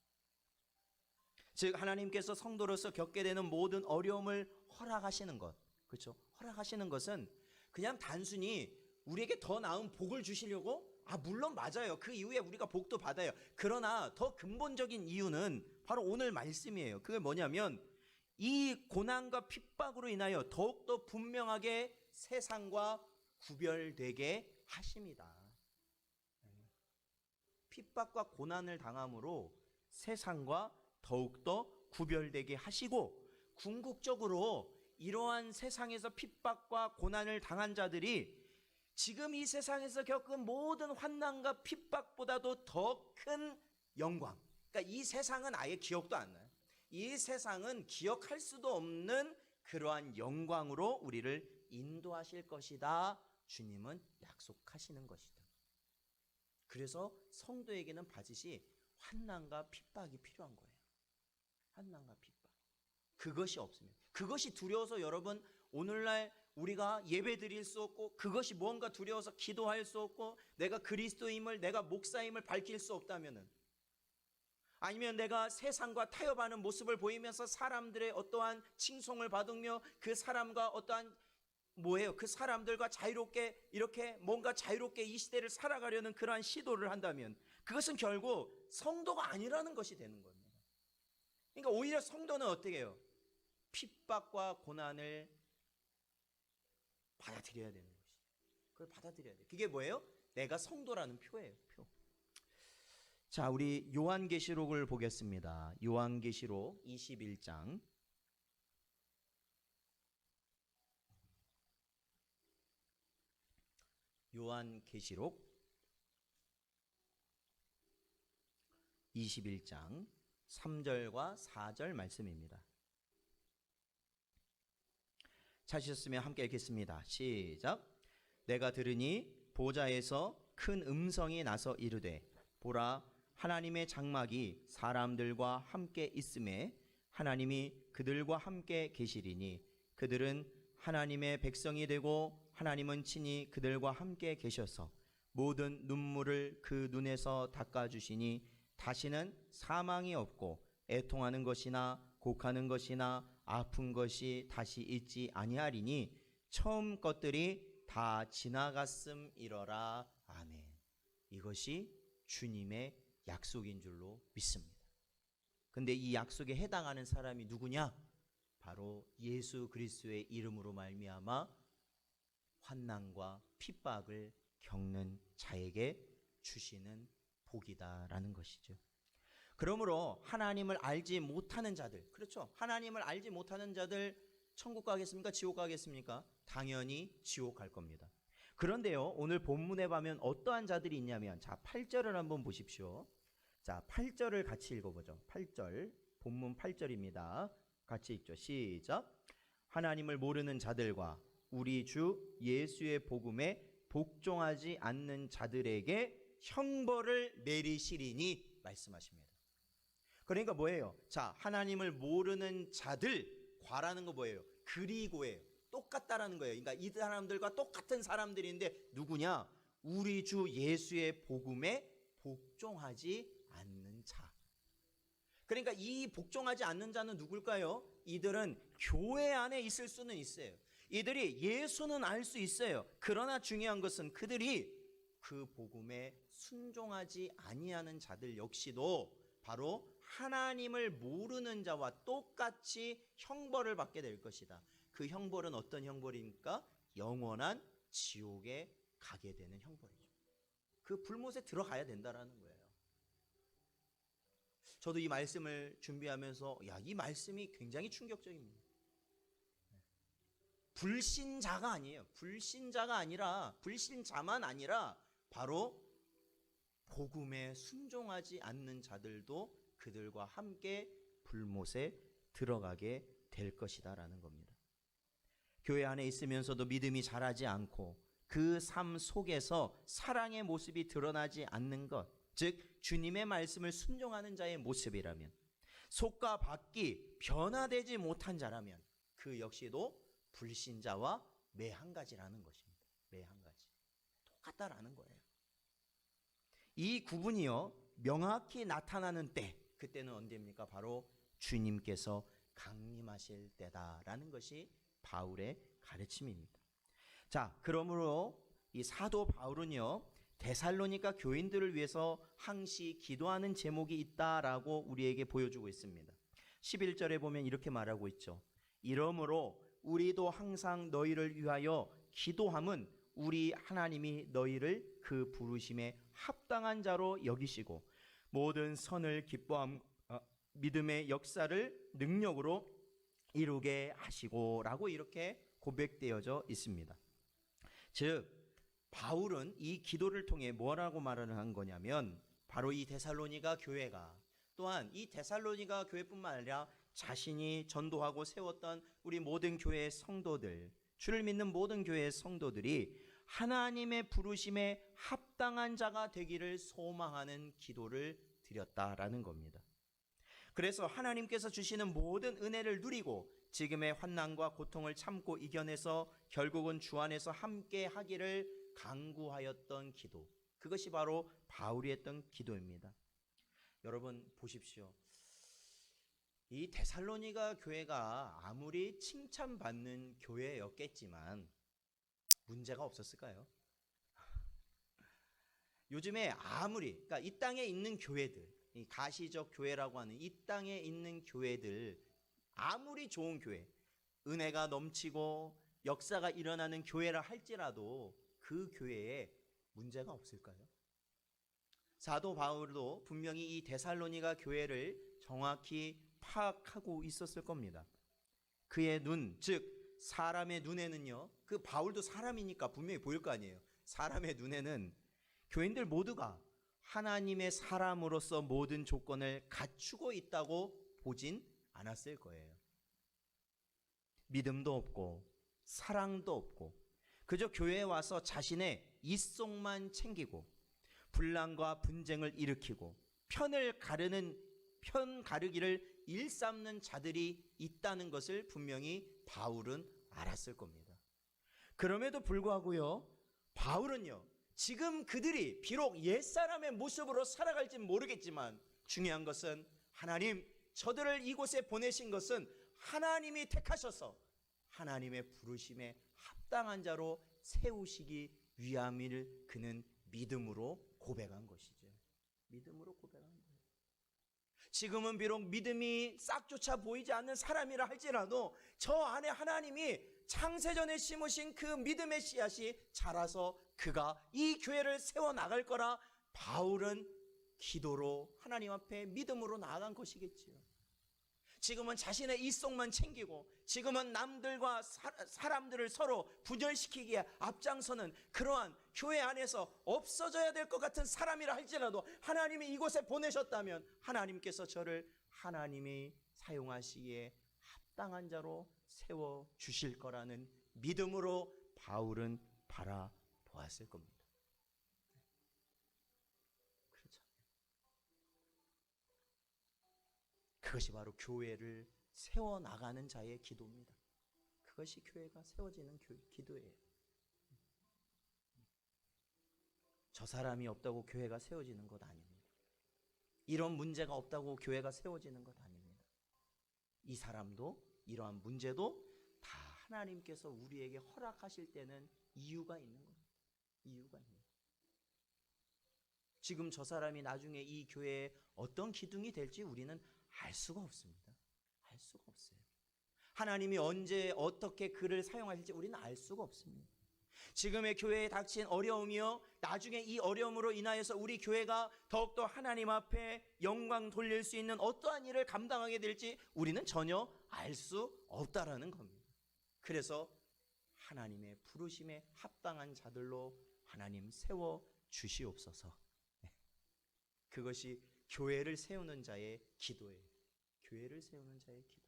Speaker 1: 즉 하나님께서 성도로서 겪게 되는 모든 어려움을 허락하시는 것, 그렇죠? 허락하시는 것은 그냥 단순히 우리에게 더 나은 복을 주시려고, 물론 맞아요. 그 이후에 우리가 복도 받아요. 그러나 더 근본적인 이유는 바로 오늘 말씀이에요. 그게 뭐냐면 이 고난과 핍박으로 인하여 더욱더 분명하게 세상과 구별되게 하십니다. 핍박과 고난을 당함으로 세상과 더욱더 구별되게 하시고, 궁극적으로 이러한 세상에서 핍박과 고난을 당한 자들이 지금 이 세상에서 겪은 모든 환난과 핍박보다도 더 큰 영광, 그러니까 이 세상은 아예 기억도 안 나요. 이 세상은 기억할 수도 없는 그러한 영광으로 우리를 인도하실 것이다. 주님은 약속하시는 것이다. 그래서 성도에게는 반드시 환난과 핍박이 필요한 거예요. 환난과 핍박. 그것이 없으면, 그것이 두려워서 여러분 오늘날 우리가 예배 드릴 수 없고, 그것이 뭔가 두려워서 기도할 수 없고, 내가 그리스도임을, 내가 목사임을 밝힐 수 없다면은, 아니면 내가 세상과 타협하는 모습을 보이면서 사람들의 어떠한 칭송을 받으며 그 사람과 어떠한 그 사람들과 자유롭게 이렇게 뭔가 자유롭게 이 시대를 살아가려는 그러한 시도를 한다면 그것은 결국 성도가 아니라는 것이 되는 겁니다. 그러니까 오히려 성도는 어떻게 해요? 핍박과 고난을 받아들여야 되는 것이죠. 그걸 받아들여야 돼요. 그게 뭐예요? 내가 성도라는 표예요. 표. 자, 우리 요한계시록을 보겠습니다. 요한계시록 21장. 요한계시록 21장 3절과 4절 말씀입니다. 찾으셨으면 함께 읽겠습니다. 시작. 내가 들으니 보좌에서 큰 음성이 나서 이르되 보라, 하나님의 장막이 사람들과 함께 있음에 하나님이 그들과 함께 계시리니 그들은 하나님의 백성이 되고 하나님은 친히 그들과 함께 계셔서 모든 눈물을 그 눈에서 닦아주시니 다시는 사망이 없고 애통하는 것이나 곡하는 것이나 아픈 것이 다시 있지 아니하리니 처음 것들이 다 지나갔음이러라. 아멘. 이것이 주님의 약속인 줄로 믿습니다. 근데 이 약속에 해당하는 사람이 누구냐? 바로 예수 그리스도의 이름으로 말미암아 환난과 핍박을 겪는 자에게 주시는 복이다라는 것이죠. 그러므로 하나님을 알지 못하는 자들, 그렇죠? 하나님을 알지 못하는 자들 천국 가겠습니까? 지옥 가겠습니까? 당연히 지옥 갈 겁니다. 그런데요, 오늘 본문에 보면 어떠한 자들이 있냐면, 자, 8절을 한번 보십시오. 자, 8절을 같이 읽어보죠. 8절, 본문 8절입니다. 같이 읽죠. 시작. 하나님을 모르는 자들과 우리 주 예수의 복음에 복종하지 않는 자들에게 형벌을 내리시리니 말씀하십니다. 그러니까 뭐예요? 자, 하나님을 모르는 자들, 과라는 거 뭐예요? 그리고예요. 똑같다라는 거예요. 그러니까 이 사람들과 똑같은 사람들인데 누구냐? 우리 주 예수의 복음에 복종하지 않는 자. 그러니까 이 복종하지 않는 자는 누굴까요? 이들은 교회 안에 있을 수는 있어요. 이들이 예수는 알 수 있어요. 그러나 중요한 것은 그들이 그 복음에 순종하지 아니하는 자들 역시도 바로 하나님을 모르는 자와 똑같이 형벌을 받게 될 것이다. 그 형벌은 어떤 형벌입니까? 영원한 지옥에 가게 되는 형벌이죠. 그 불못에 들어가야 된다라는 거예요. 저도 이 말씀을 준비하면서 이 말씀이 굉장히 충격적입니다. 불신자가 아니에요. 불신자만 아니라 바로 복음에 순종하지 않는 자들도 그들과 함께 불못에 들어가게 될 것이다라는 겁니다. 교회 안에 있으면서도 믿음이 자라지 않고 그 삶 속에서 사랑의 모습이 드러나지 않는 것, 즉 주님의 말씀을 순종하는 자의 모습이라면, 속과 밖이 변화되지 못한 자라면 그 역시도 불신자와 매한 가지라는 것입니다. 매한 가지. 똑같다라는 거예요. 이 구분이요, 명확히 나타나는 때, 그때는 언제입니까? 바로 주님께서 강림하실 때다라는 것이 바울의 가르침입니다. 자, 그러므로 이 사도 바울은요, 데살로니가 교인들을 위해서 항시 기도하는 제목이 있다라고 우리에게 보여주고 있습니다. 11절에 보면 이렇게 말하고 있죠. 이러므로 우리도 항상 너희를 위하여 기도함은 우리 하나님이 너희를 그 부르심에 합당한 자로 여기시고 모든 선을 기뻐함 믿음의 역사를 능력으로 이루게 하시고라고 이렇게 고백되어져 있습니다. 즉 바울은 이 기도를 통해 뭐라고 말을 한 거냐면, 바로 이 데살로니가 교회가, 또한 이 데살로니가 교회뿐만 아니라 자신이 전도하고 세웠던 우리 모든 교회의 성도들, 주를 믿는 모든 교회의 성도들이 하나님의 부르심에 합당한 자가 되기를 소망하는 기도를 드렸다라는 겁니다. 그래서 하나님께서 주시는 모든 은혜를 누리고 지금의 환난과 고통을 참고 이겨내서 결국은 주 안에서 함께 하기를 간구하였던 기도, 그것이 바로 바울이 했던 기도입니다. 여러분 보십시오. 이 데살로니가 교회가 아무리 칭찬받는 교회였겠지만 문제가 없었을까요? 요즘에 아무리, 그러니까 이 땅에 있는 교회들, 이 가시적 교회라고 하는 이 땅에 있는 교회들, 아무리 좋은 교회, 은혜가 넘치고 역사가 일어나는 교회라 할지라도 그 교회에 문제가 없을까요? 사도 바울도 분명히 이 데살로니가 교회를 정확히 파악하고 있었을 겁니다. 그의 눈, 즉 사람의 눈에는요, 그 바울도 사람이니까 분명히 보일 거 아니에요. 사람의 눈에는 교인들 모두가 하나님의 사람으로서 모든 조건을 갖추고 있다고 보진 않았을 거예요. 믿음도 없고 사랑도 없고 그저 교회에 와서 자신의 이속만 챙기고 분란과 분쟁을 일으키고 편 가르기를 일삼는 자들이 있다는 것을 분명히 바울은 알았을 겁니다. 그럼에도 불구하고요, 바울은요, 지금 그들이 비록 옛사람의 모습으로 살아갈진 모르겠지만 중요한 것은 하나님, 저들을 이곳에 보내신 것은 하나님이 택하셔서 하나님의 부르심에 합당한 자로 세우시기 위함을 그는 믿음으로 고백한 것이죠. 믿음으로 고백한 거예요. 지금은 비록 믿음이 싹조차 보이지 않는 사람이라 할지라도 저 안에 하나님이 창세전에 심으신 그 믿음의 씨앗이 자라서 그가 이 교회를 세워나갈 거라 바울은 기도로 하나님 앞에 믿음으로 나아간 것이겠지요. 지금은 자신의 이속만 챙기고 지금은 남들과 사람들을 서로 분열시키기에 앞장서는 그러한 교회 안에서 없어져야 될 것 같은 사람이라 할지라도 하나님이 이곳에 보내셨다면 하나님께서 저를 하나님이 사용하시기에 합당한 자로 세워주실 거라는 믿음으로 바울은 바라보았을 겁니다. 그렇죠. 그것이 바로 교회를 세워나가는 자의 기도입니다. 그것이 교회가 세워지는 기도예요. 저 사람이 없다고 교회가 세워지는 것 아닙니다. 이런 문제가 없다고 교회가 세워지는 것 아닙니다. 이 사람도 이러한 문제도 다 하나님께서 우리에게 허락하실 때는 이유가 있는 겁니다. 이유가 있는 겁니다. 지금 저 사람이 나중에 이 교회에 어떤 기둥이 될지 우리는 알 수가 없습니다. 알 수가 없어요. 하나님이 언제 어떻게 그를 사용하실지 우리는 알 수가 없습니다. 지금의 교회에 닥친 어려움이요, 나중에 이 어려움으로 인하여서 우리 교회가 더욱더 하나님 앞에 영광 돌릴 수 있는 어떠한 일을 감당하게 될지 우리는 전혀 알 수 없다라는 겁니다. 그래서 하나님의 부르심에 합당한 자들로 하나님 세워 주시옵소서. 그것이 교회를 세우는 자의 기도예요. 교회를 세우는 자의 기도.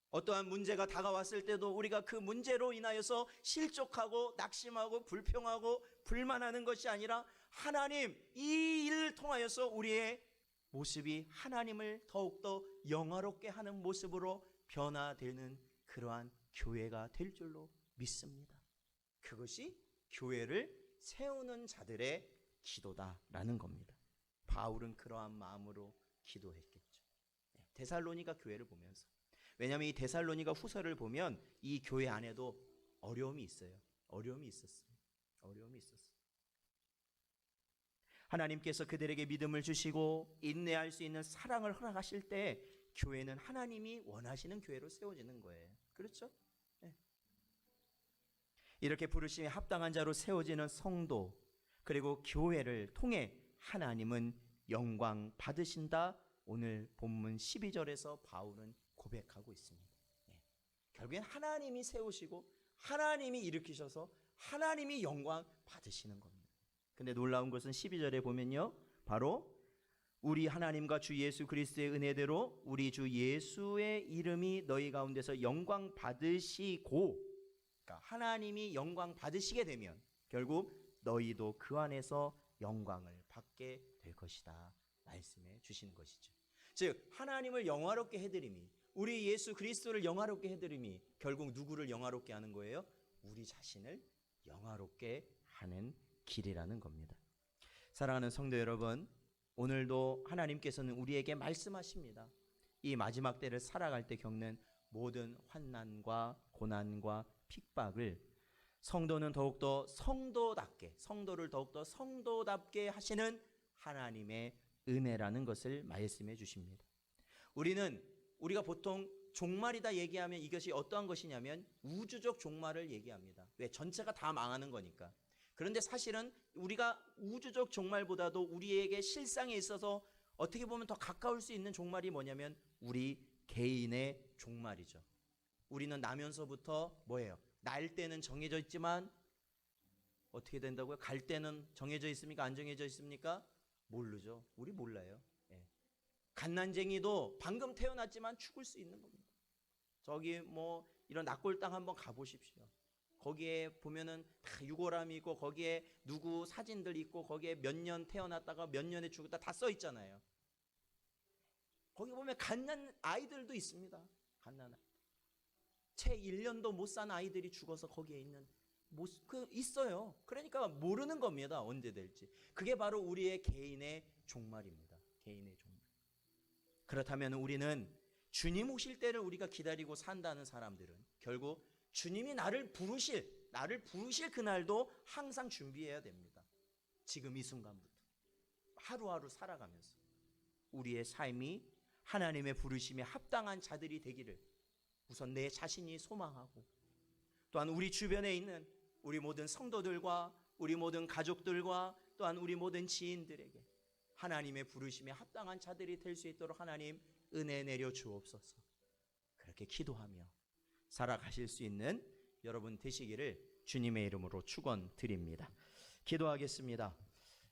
Speaker 1: 어떠한 문제가 다가왔을 때도 우리가 그 문제로 인하여서 실족하고 낙심하고 불평하고 불만하는 것이 아니라 하나님, 이 일을 통하여서 우리의 모습이 하나님을 더욱더 영화롭게 하는 모습으로 변화되는 그러한 교회가 될 줄로 믿습니다. 그것이 교회를 세우는 자들의 기도다라는 겁니다. 바울은 그러한 마음으로 기도했겠죠. 데살로니가 교회를 보면서. 왜냐하면 이 데살로니가 후서를 보면 이 교회 안에도 어려움이 있어요. 어려움이 있었어요. 하나님께서 그들에게 믿음을 주시고 인내할 수 있는 사랑을 허락하실 때 교회는 하나님이 원하시는 교회로 세워지는 거예요. 그렇죠? 네. 이렇게 부르심에 합당한 자로 세워지는 성도 그리고 교회를 통해 하나님은 영광 받으신다. 오늘 본문 12절에서 바울은 고백하고 있습니다. 결국엔 하나님이 세우시고 하나님이 일으키셔서 하나님이 영광 받으시는 겁니다. 근데 놀라운 것은 12절에 보면요, 바로 우리 하나님과 주 예수 그리스도의 은혜대로 우리 주 예수의 이름이 너희 가운데서 영광 받으시고, 그러니까 하나님이 영광 받으시게 되면 결국 너희도 그 안에서 영광을 받게 될 것이다 말씀해 주시는 것이죠. 즉 하나님을 영화롭게 해드림이, 우리 예수 그리스도를 영화롭게 해드림이 결국 누구를 영화롭게 하는 거예요? 우리 자신을 영화롭게 하는 길이라는 겁니다. 사랑하는 성도 여러분, 오늘도 하나님께서는 우리에게 말씀하십니다. 이 마지막 때를 살아갈 때 겪는 모든 환난과 고난과 핍박을 성도는 더욱더 성도를 더욱더 성도답게 하시는 하나님의 은혜라는 것을 말씀해 주십니다. 우리가 보통 종말이다 얘기하면 이것이 어떠한 것이냐면 우주적 종말을 얘기합니다. 왜? 전체가 다 망하는 거니까. 그런데 사실은 우리가 우주적 종말보다도 우리에게 실상에 있어서 어떻게 보면 더 가까울 수 있는 종말이 뭐냐면 우리 개인의 종말이죠. 우리는 나면서부터 뭐예요? 날 때는 정해져 있지만 어떻게 된다고요? 갈 때는 정해져 있습니까? 안 정해져 있습니까? 모르죠. 우리 몰라요. 예. 갓난쟁이도 방금 태어났지만 죽을 수 있는 겁니다. 저기 뭐 이런 낙골당 한번 가보십시오. 거기에 보면은 다 유골함이 있고 거기에 누구 사진들 있고 거기에 몇 년 태어났다가 몇 년에 죽었다 다 써 있잖아요. 거기 보면 갓난 아이들도 있습니다. 갓난 아이. 채 1년도 못 산 아이들이 죽어서 거기에 있는 있어요. 그러니까 모르는 겁니다. 언제 될지. 그게 바로 우리의 개인의 종말입니다. 개인의 종말. 그렇다면 우리는 주님 오실 때를 우리가 기다리고 산다는 사람들은 결국 주님이 나를 부르실 그날도 항상 준비해야 됩니다. 지금 이 순간부터 하루하루 살아가면서 우리의 삶이 하나님의 부르심에 합당한 자들이 되기를 우선 내 자신이 소망하고, 또한 우리 주변에 있는 우리 모든 성도들과 우리 모든 가족들과 또한 우리 모든 지인들에게 하나님의 부르심에 합당한 자들이 될 수 있도록 하나님 은혜 내려 주옵소서. 그렇게 기도하며 살아가실 수 있는 여러분 되시기를 주님의 이름으로 축원드립니다. 기도하겠습니다.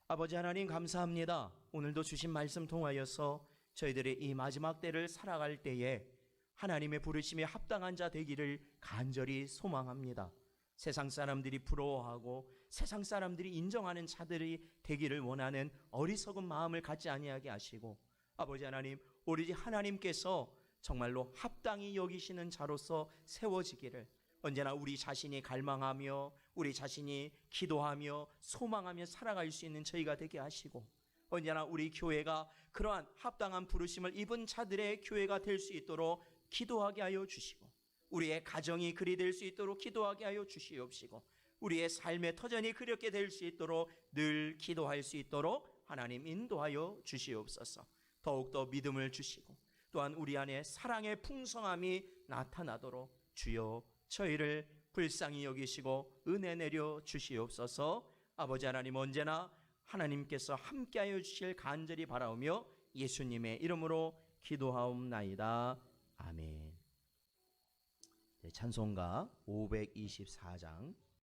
Speaker 1: 아버지 하나님 감사합니다. 오늘도 주신 말씀 통하여서 저희들의 이 마지막 때를 살아갈 때에 하나님의 부르심에 합당한 자 되기를 간절히 소망합니다. 세상 사람들이 부러워하고 세상 사람들이 인정하는 자들이 되기를 원하는 어리석은 마음을 갖지 아니하게 하시고, 아버지 하나님 오로지 하나님께서 정말로 합당히 여기시는 자로서 세워지기를 언제나 우리 자신이 갈망하며 우리 자신이 기도하며 소망하며 살아갈 수 있는 저희가 되게 하시고, 언제나 우리 교회가 그러한 합당한 부르심을 입은 자들의 교회가 될 수 있도록 기도하게 하여 주시고, 우리의 가정이 그리 될 수 있도록 기도하게 하여 주시옵시고, 우리의 삶의 터전이 그렇게 될 수 있도록 늘 기도할 수 있도록 하나님 인도하여 주시옵소서. 더욱더 믿음을 주시고 또한 우리 안에 사랑의 풍성함이 나타나도록 주여 저희를 불쌍히 여기시고 은혜 내려 주시옵소서. 아버지 하나님 언제나 하나님께서 함께하여 주실 간절히 바라오며 예수님의 이름으로 기도하옵나이다. 아멘. 찬송가 524장